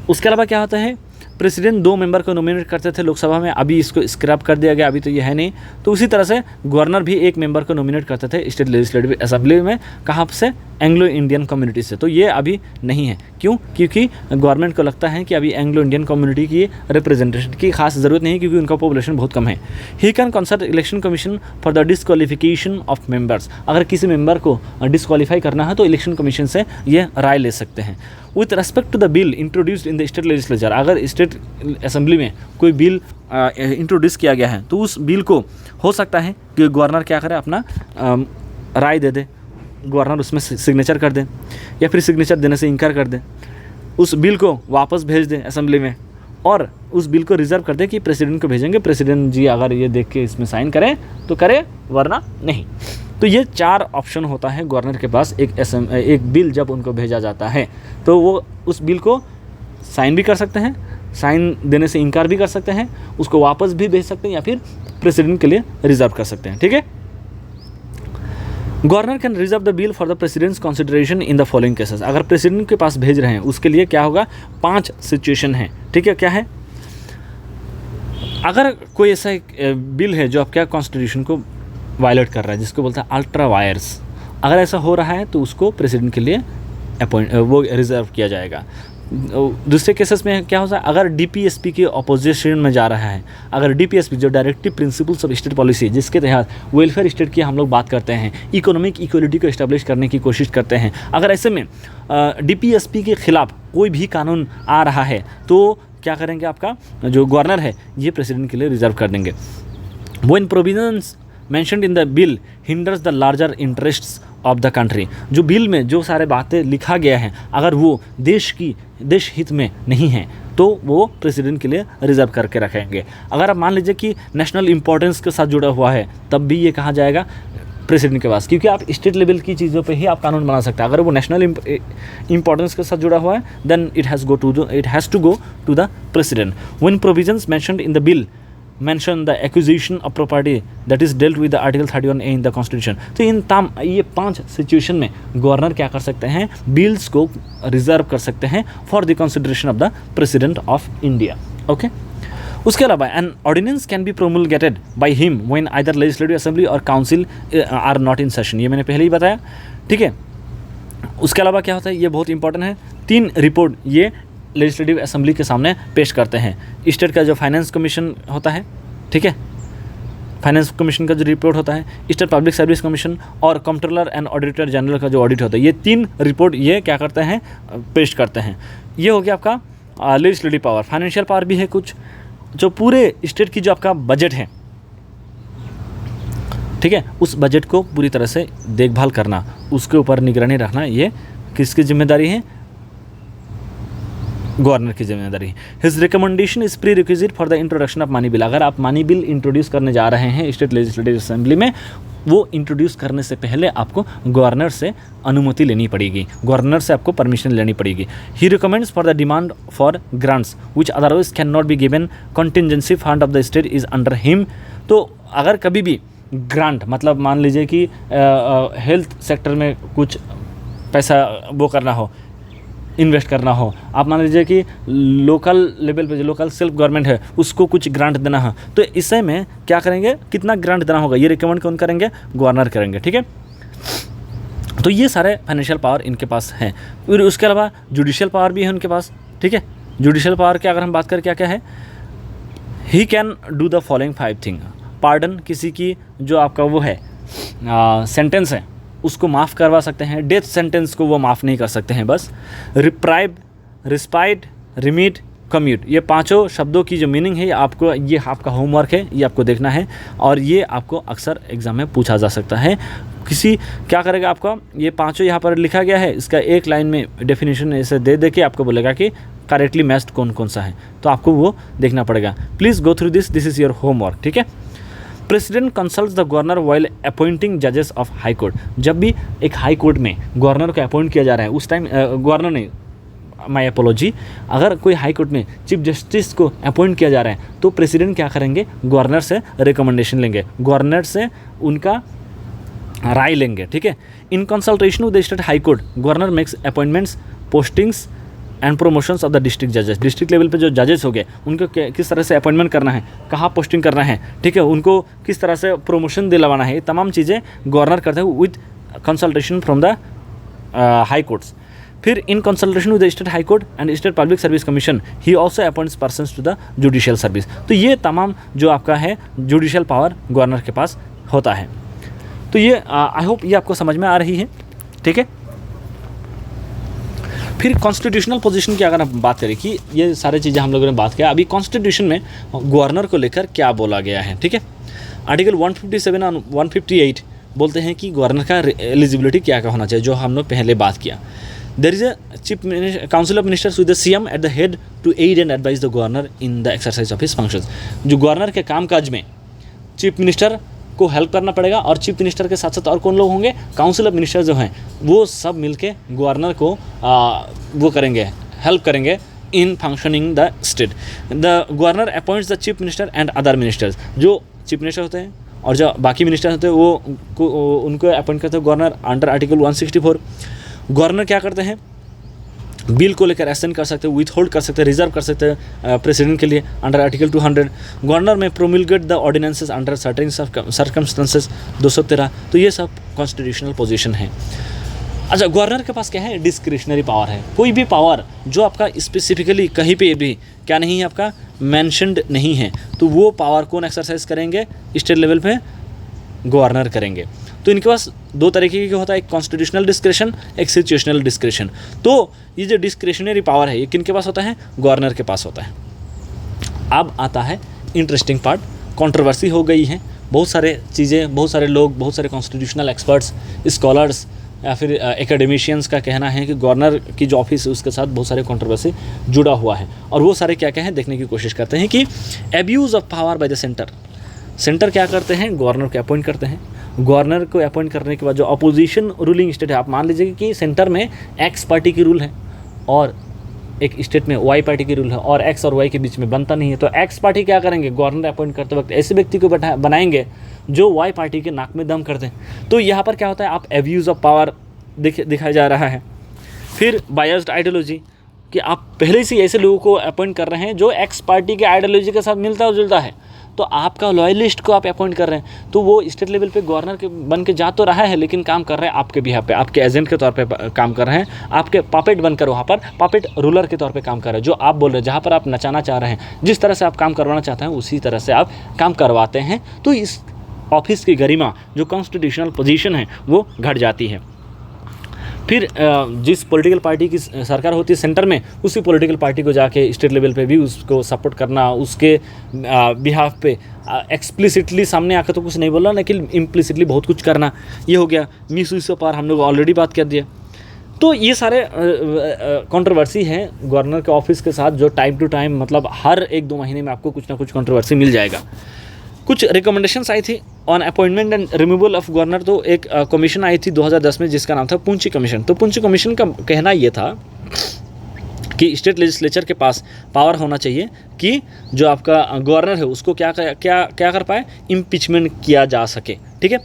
उसके अलावा क्या होता है, प्रेसिडेंट 2 मेंबर को नॉमिनेट करते थे लोकसभा में, अभी इसको स्क्रैप कर दिया गया, अभी तो ये है नहीं। तो उसी तरह से गवर्नर भी 1 मेंबर को नॉमिनेट करते थे स्टेट लेजिस्लेटिव असेंबली में, कहाँ से, एंग्लो इंडियन कम्युनिटी से। तो ये अभी नहीं है, क्यों, क्योंकि गवर्नमेंट को लगता है कि अभी एंग्लो इंडियन कम्युनिटी की रिप्रेजेंटेशन की खास ज़रूरत नहीं है, क्योंकि उनका पॉपुलेशन बहुत कम है। He can consult election commission for the disqualification of members. अगर किसी मेंबर को डिस्क्वालीफाई करना है तो इलेक्शन कमीशन से ये राय ले सकते हैं। With respect to the bill introduced in the state legislature, अगर स्टेट असेंबली में कोई बिल इंट्रोड्यूस किया गया है तो उस बिल को हो सकता है कि गवर्नर क्या करे, अपना राय दे दे, गवर्नर उसमें सिग्नेचर कर दे, या फिर सिग्नेचर देने से इनकार कर दे, उस बिल को वापस भेज दे असेंबली में, और उस बिल को रिजर्व कर दे कि प्रेसिडेंट को भेजेंगे, प्रेसिडेंट जी अगर ये देख के इसमें साइन करें तो करे, वरना नहीं। तो ये 4 ऑप्शन होता है गवर्नर के पास एक बिल जब उनको भेजा जाता है, तो वो उस बिल को साइन भी कर सकते हैं, साइन देने से इनकार भी कर सकते हैं, उसको वापस भी भेज सकते हैं, या फिर प्रेसिडेंट के लिए रिजर्व कर सकते हैं। ठीक है, governor can reserve the bill for the president's consideration in the following cases. अगर प्रेसिडेंट के पास भेज रहे हैं उसके लिए क्या होगा, 5 सिचुएशन है। ठीक है, क्या है, अगर कोई ऐसा एक बिल है जो आपके कॉन्स्टिट्यूशन को वायलेट कर रहा है, जिसको बोलते हैं अल्ट्रा वायर्स, अगर ऐसा हो रहा है तो उसको प्रेसिडेंट के लिए वो रिजर्व किया जाएगा। दूसरे केसेस में क्या होता है, अगर डीपीएसपी के अपोजिशन में जा रहा है, अगर डीपीएसपी जो directive principles of state policy, जिसके तहत वेलफेयर स्टेट की हम लोग बात करते हैं, इकोनॉमिक इक्वलिटी को इस्टेब्लिश करने की कोशिश करते हैं, अगर ऐसे में डीपीएसपी के खिलाफ कोई भी कानून आ रहा है तो क्या करेंगे, आपका जो गवर्नर है ये प्रेसिडेंट के लिए रिजर्व कर देंगे। When provisions mentioned in the bill hinders the larger interests of the country, जो बिल में जो सारे बातें लिखा गया है अगर वो देश हित में नहीं है तो वो प्रेसिडेंट के लिए रिजर्व करके रखेंगे। अगर आप मान लीजिए कि नेशनल इंपॉर्टेंस के साथ जुड़ा हुआ है तब भी ये कहा जाएगा प्रेसिडेंट के पास, क्योंकि आप स्टेट लेवल की चीज़ों पे ही आप कानून बना सकते हैं। अगर वो नेशनल इंपॉर्टेंस के साथ जुड़ा हुआ है then it has to go to the president. When provisions mentioned in the bill mention the acquisition of property that is dealt with the article 31A in the constitution। तो ये 5 situation में governor क्या कर सकते हैं, bills को reserve कर सकते हैं for the consideration of the president of India. Okay, उसके अलावा an ordinance can be promulgated by him when either legislative assembly or council are not in session. ये मैंने पहले ही बताया, ठीक है। उसके अलावा क्या होता है, ये बहुत इंपॉर्टेंट है, 3 रिपोर्ट ये लेजिस्लेटिव असेंबली के सामने पेश करते हैं। स्टेट का जो फाइनेंस कमीशन होता है, ठीक है, फाइनेंस कमीशन का जो रिपोर्ट होता है, स्टेट पब्लिक सर्विस कमीशन और कंट्रोलर एंड ऑडिटर जनरल का जो ऑडिट होता है, ये 3 रिपोर्ट ये क्या करते हैं, पेश करते हैं। ये हो गया आपका लेजिस्लेटिव पावर। फाइनेंशियल पावर भी है कुछ, जो पूरे स्टेट की जो आपका बजट है, ठीक है, उस बजट को पूरी तरह से देखभाल करना, उसके ऊपर निगरानी रखना, ये किसकी जिम्मेदारी है, गवर्नर की जिम्मेदारी है। His recommendation is pre requisite for the introduction of money bill. अगर आप मनी बिल इंट्रोड्यूस करने जा रहे हैं स्टेट लेजिस्लेटिव असेंबली में, वो इंट्रोड्यूस करने से पहले आपको गवर्नर से अनुमति लेनी पड़ेगी, गवर्नर से आपको परमिशन लेनी पड़ेगी। He recommends for the demand for grants which otherwise can not be given contingency fund of the state is under him. तो अगर कभी भी ग्रांट, मतलब मान लीजिए कि हेल्थ सेक्टर में कुछ पैसा वो करना हो, इन्वेस्ट करना हो, आप मान लीजिए कि लोकल लेवल पे जो लोकल सेल्फ गवर्नमेंट है उसको कुछ ग्रांट देना है, तो इससे में क्या करेंगे, कितना ग्रांट देना होगा, ये रिकमेंड कौन करेंगे, गवर्नर करेंगे, ठीक है। तो ये सारे फाइनेंशियल पावर इनके पास हैं। फिर उसके अलावा जुडिशियल पावर भी है उनके पास, ठीक है। जुडिशियल पावर की अगर हम बात करें क्या क्या है, he can do the following 5 thing. Pardon, किसी की जो आपका वो है सेंटेंस है उसको माफ़ करवा सकते हैं, डेथ सेंटेंस को वो माफ़ नहीं कर सकते हैं बस। रिप्राइब, रिस्पाइट, रिमीट, कम्यूट, ये 5 शब्दों की जो मीनिंग है ये आपका होमवर्क है, ये आपको देखना है और ये आपको अक्सर एग्जाम में पूछा जा सकता है। किसी क्या करेगा आपका, ये 5 यहाँ पर लिखा गया है, इसका एक लाइन में डेफिनेशन ऐसे दे के आपको बोलेगा कि करेक्टली मैच्ड कौन कौन सा है, तो आपको वो देखना पड़ेगा। Please go through this is your homework, ठीक है। President consults the governor while appointing जजेस ऑफ हाई कोर्ट। जब भी एक हाई कोर्ट में गवर्नर को अपॉइंट किया जा रहा है उस टाइम गवर्नर नहीं, माय अपोलॉजी, अगर कोई हाई कोर्ट में चीफ जस्टिस को अपॉइंट किया जा रहा है तो प्रेसिडेंट क्या करेंगे, गवर्नर से रिकमेंडेशन लेंगे, गवर्नर से उनका राय लेंगे, ठीक है। इन consultation with the state high court governor makes appointments, postings and promotions of the district जजेस। डिस्ट्रिक्ट लेवल पे जो जजेस हो गए उनको किस तरह से अपॉइंटमेंट करना है, कहाँ पोस्टिंग करना है, ठीक है, उनको किस तरह से प्रमोशन दिलवाना है, ये तमाम चीज़ें गवर्नर करते हैं with consultation from the high courts. फिर in consultation with the state high court and state public service commission he also appoints persons to the judicial service. तो ये तमाम जो आपका है जुडिशियल पावर गवर्नर के पास होता है। तो ये आई होप ये आपको समझ में आ रही है, ठीक है। फिर कॉन्स्टिट्यूशनल पोजीशन की अगर हम बात करें कि ये सारी चीज़ें हम लोगों ने बात किया, अभी कॉन्स्टिट्यूशन में गवर्नर को लेकर क्या बोला गया है, ठीक है। आर्टिकल 157 और 158 बोलते हैं कि गवर्नर का एलिजिबिलिटी क्या क्या होना चाहिए, जो हम लोग पहले बात किया। There is a chief council of ministers with the CM at the head to aid and advise the governor in the exercise of his functions. जो गवर्नर के कामकाज में चीफ मिनिस्टर को हेल्प करना पड़ेगा और चीफ मिनिस्टर के साथ साथ और कौन लोग होंगे, काउंसिल ऑफ मिनिस्टर जो हैं वो सब मिलके गवर्नर को वो करेंगे, हेल्प करेंगे in functioning the state. The governor appoints the chief minister and other ministers. जो चीफ मिनिस्टर होते हैं और जो बाकी मिनिस्टर होते हैं वो उनको अपॉइंट करते हैं गवर्नर अंडर आर्टिकल 164। गवर्नर क्या करते हैं, बिल को लेकर एसेंट कर सकते हैं, विथ होल्ड कर सकते हैं, रिजर्व कर सकते हैं प्रेसिडेंट के लिए under article 200। Governor may promulgate the ordinances under certain circumstances 213। तो ये सब कॉन्स्टिट्यूशनल पोजीशन है। अच्छा, गवर्नर के पास क्या है, डिस्क्रिशनरी पावर है। कोई भी पावर जो आपका स्पेसिफिकली कहीं पे भी क्या नहीं है, आपका मैंशनड नहीं है, तो वो पावर कौन एक्सरसाइज करेंगे, स्टेट लेवल पे गवर्नर करेंगे। तो इनके पास 2 तरीके के होता है, एक कॉन्स्टिट्यूशनल डिस्क्रिशन, एक सिचुएशनल डिस्क्रिशन। तो ये जो डिस्क्रिशनरी पावर है ये किनके पास होता है, गवर्नर के पास होता है। अब आता है इंटरेस्टिंग पार्ट, कंट्रोवर्सी हो गई है, बहुत सारे चीज़ें, बहुत सारे लोग, बहुत सारे कॉन्स्टिट्यूशनल एक्सपर्ट्स, स्कॉलर्स या फिर एकेडमिशियंस का कहना है कि गवर्नर की जो ऑफिस है उसके साथ बहुत सारे कंट्रोवर्सी जुड़ा हुआ है। और वो सारे क्या क्या है देखने की कोशिश करते हैं कि abuse of power by the centre. Centre क्या करते हैं, गवर्नर को अपॉइंट करते हैं गवर्नर को अपॉइंट करने के बाद जो अपोजिशन रूलिंग स्टेट है, आप मान लीजिए कि सेंटर में एक्स पार्टी की रूल है और एक स्टेट में वाई पार्टी की रूल है और एक्स और वाई के बीच में बनता नहीं है, तो एक्स पार्टी क्या करेंगे, गवर्नर अपॉइंट करते वक्त ऐसे व्यक्ति को बनाएंगे जो वाई पार्टी के नाक में दम करते हैं। तो यहाँ पर क्या होता है, आप एब्यूज़ ऑफ पावर दिखाया जा रहा है। फिर बायस्ड आइडियोलॉजी, कि आप पहले से ऐसे लोगों को अपॉइंट कर रहे हैं जो एक्स पार्टी के आइडियोलॉजी के साथ मिलता जुलता है, तो आपका लॉयलिस्ट को आप अपॉइंट कर रहे हैं, तो वो स्टेट लेवल पे गवर्नर के बन के जा तो रहा है लेकिन काम कर रहे हैं आपके बिहाफ पे, आपके एजेंट के तौर पे काम कर रहे हैं, आपके पपेट बनकर वहाँ पर पपेट रूलर के तौर पे काम कर रहे हैं। जो आप बोल रहे हैं, जहाँ पर आप नचाना चाह रहे हैं, जिस तरह से आप काम करवाना चाहते हैं उसी तरह से आप काम करवाते हैं, तो इस ऑफिस की गरिमा जो कॉन्स्टिट्यूशनल पोजीशन है वो घट जाती है। फिर जिस पॉलिटिकल पार्टी की सरकार होती है सेंटर में, उसी पॉलिटिकल पार्टी को जाके स्टेट लेवल पे भी उसको सपोर्ट करना, उसके बिहाफ पे एक्सप्लिसिटली सामने आकर तो कुछ नहीं बोलना, लेकिन इम्प्लिसिटली बहुत कुछ करना, ये हो गया। मिस यूज पावर हम लोग ऑलरेडी बात कर दिया। तो ये सारे कंट्रोवर्सी हैं गवर्नर के ऑफिस के साथ, जो टाइम टू टाइम मतलब हर 1-2 महीने में आपको कुछ ना कुछ कंट्रोवर्सी मिल जाएगा। कुछ रिकमेंडेशंस आई थी on appointment and removal of governor, तो एक कमीशन आई थी 2010 में जिसका नाम था पुंची कमीशन। तो पुंची कमीशन का कहना ये था कि स्टेट लेजिस्लेचर के पास पावर होना चाहिए कि जो आपका गवर्नर है उसको क्या कर पाए, इम्पीचमेंट किया जा सके, ठीक है।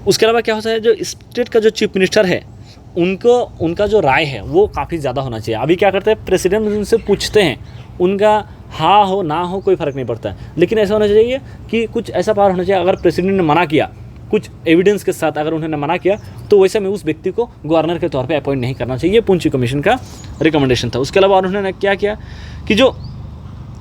उसके अलावा क्या होता है, जो स्टेट का जो चीफ मिनिस्टर है उनका जो राय है वो काफ़ी ज़्यादा होना चाहिए। अभी क्या करते हैं, प्रेसिडेंट उनसे पूछते हैं, उनका हाँ हो ना हो कोई फ़र्क नहीं पड़ता है, लेकिन ऐसा होना चाहिए कि कुछ ऐसा पावर होना चाहिए, अगर प्रेसिडेंट ने मना किया कुछ एविडेंस के साथ, अगर उन्होंने मना किया तो वैसे में उस व्यक्ति को गवर्नर के तौर पे अपॉइंट नहीं करना चाहिए। पुंची कमीशन का रिकमेंडेशन था। उसके अलावा उन्होंने क्या किया कि जो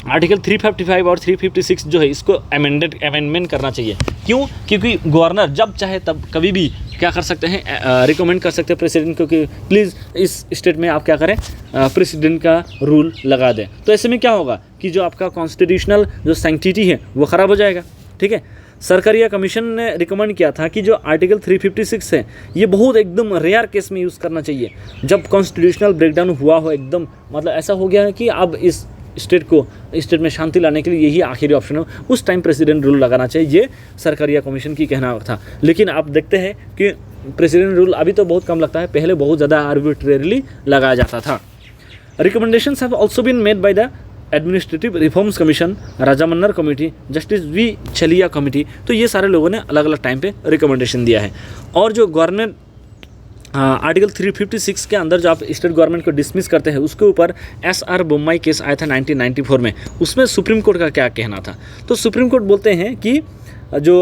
आर्टिकल 355 और 356 जो है इसको अमेंडमेंट करना चाहिए। क्यों? क्योंकि गवर्नर जब चाहे तब कभी भी क्या कर सकते हैं, रिकमेंड कर सकते हैं प्रेसिडेंट को कि प्लीज़ इस स्टेट में आप क्या करें, प्रेसिडेंट का रूल लगा दें। तो ऐसे में क्या होगा कि जो आपका कॉन्स्टिट्यूशनल जो सैंक्टिटी है वो ख़राब हो जाएगा, ठीक है। सरकारिया कमीशन ने रिकमेंड किया था कि जो आर्टिकल 356 है ये बहुत एकदम रेयर केस में यूज़ करना चाहिए, जब कॉन्स्टिट्यूशनल ब्रेकडाउन हुआ हो, एकदम मतलब ऐसा हो गया है कि अब इस स्टेट में शांति लाने के लिए यही आखिरी ऑप्शन हो, उस टाइम प्रेसिडेंट रूल लगाना चाहिए। ये सरकारिया कमीशन की कहना था। लेकिन आप देखते हैं कि प्रेसिडेंट रूल अभी तो बहुत कम लगता है, पहले बहुत ज़्यादा आर्बिट्रेरली लगाया जाता था। Recommendations have also been made by the administrative reforms commission, Rajamannar committee, justice V Chelliah committee. तो ये सारे लोगों ने अलग अलग टाइम पे रिकमेंडेशन दिया है। और जो गवर्नमेंट आर्टिकल 356 के अंदर जो आप स्टेट गवर्नमेंट को डिसमिस करते हैं, उसके ऊपर SR बोम्मई केस आया था 1994 में। उसमें सुप्रीम कोर्ट का क्या कहना था, तो सुप्रीम कोर्ट बोलते हैं कि जो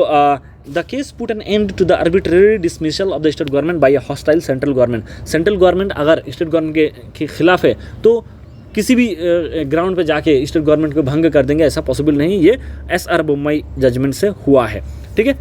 the case put an end to the arbitrary dismissal of the state government by a hostile central government. Central government अगर स्टेट गवर्नमेंट के खिलाफ है तो किसी भी ग्राउंड पे जाके स्टेट गवर्नमेंट को भंग कर देंगे, ऐसा पॉसिबल नहीं। ये SR बोम्मई जजमेंट से हुआ है, ठीक है।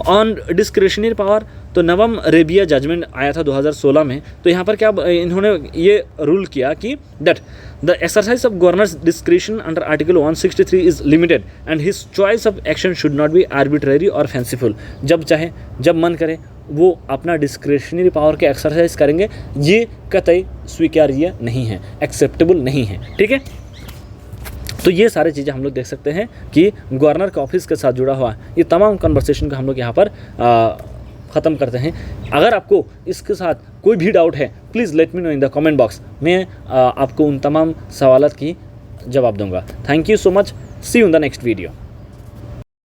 ऑन डिस्क्रिशनरी पावर, तो नवम रेबिया जजमेंट आया था 2016 में। तो यहाँ पर क्या इन्होंने ये रूल किया कि that the exercise of governors discretion under article 163 is limited and his choice of action should not be arbitrary और फैंसीफुल। जब चाहे जब मन करे वो अपना डिस्क्रिशनरी पावर के एक्सरसाइज करेंगे, ये कतई स्वीकार्य नहीं है, एक्सेप्टेबल नहीं है, ठीक है। तो ये सारी चीज़ें हम लोग देख सकते हैं कि गवर्नर के ऑफिस के साथ जुड़ा हुआ ये तमाम कन्वर्सेशन को हम लोग यहाँ पर ख़त्म करते हैं। अगर आपको इसके साथ कोई भी डाउट है, please let me know in the comment box. मैं आपको उन तमाम सवालों की जवाब दूंगा। Thank you so much, see you in the next video.